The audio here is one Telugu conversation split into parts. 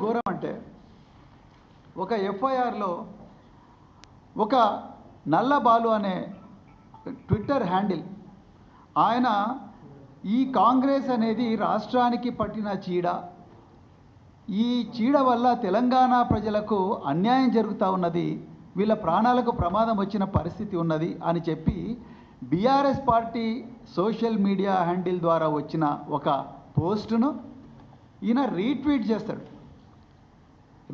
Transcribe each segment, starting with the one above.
ఘోరం అంటే ఒక ఎఫ్ఐఆర్లో ఒక నల్ల బాలు అనే ట్విట్టర్ హ్యాండిల్ ఆయన ఈ కాంగ్రెస్ అనేది రాష్ట్రానికి పట్టిన చీడ, ఈ చీడ వల్ల తెలంగాణ ప్రజలకు అన్యాయం జరుగుతూ ఉన్నది, వీళ్ళ ప్రాణాలకు ప్రమాదం వచ్చిన పరిస్థితి ఉన్నది అని చెప్పి BRS party social media handle ద్వారా వచ్చిన ఒక పోస్టును ఈయన రీట్వీట్ చేస్తాడు.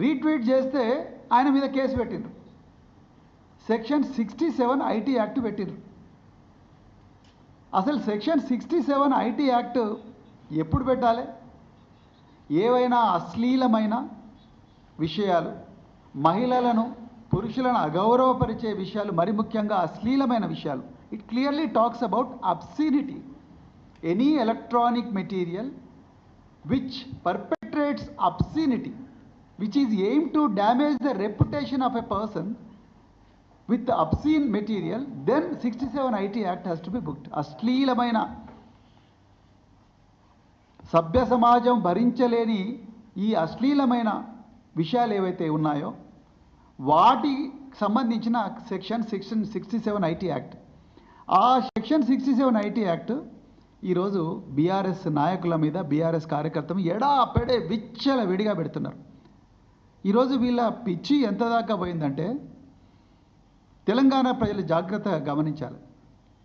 రీట్వీట్ చేస్తే ఆయన మీద కేసు పెట్టిండ్రు. సెక్షన్ 67 ఐటీ యాక్ట్ పెట్టిండ్రు. అసలు సెక్షన్ 67 ఐటీ యాక్ట్ ఎప్పుడు పెట్టాలి? ఏవైనా అశ్లీలమైన విషయాలు, మహిళలను పురుషులను అగౌరవపరిచే విషయాలు, మరి ముఖ్యంగా అశ్లీలమైన విషయాలు, it clearly talks about obscenity. Any electronic material which perpetrates obscenity which is aimed to damage the reputation of a person with the obscene material, then 67 IT Act has to be booked. అశ్లీలమైన సభ్య సమాజం భరించలేని ఈ అశ్లీలమైన విషయాలు ఏవైతే ఉన్నాయో వాటికి సంబంధించిన సెక్షన్ 67 IT యాక్ట్. ఆ సెక్షన్ 67 IT యాక్ట్ ఈరోజు బీఆర్ఎస్ నాయకుల మీద, బీఆర్ఎస్ కార్యకర్తలు ఎడాపెడే విచ్చల విడిగా పెడుతున్నారు. ఈరోజు వీళ్ళ పిచ్చి ఎంత దాకా పోయిందంటే తెలంగాణ ప్రజలు జాగ్రత్తగా గమనించాలి.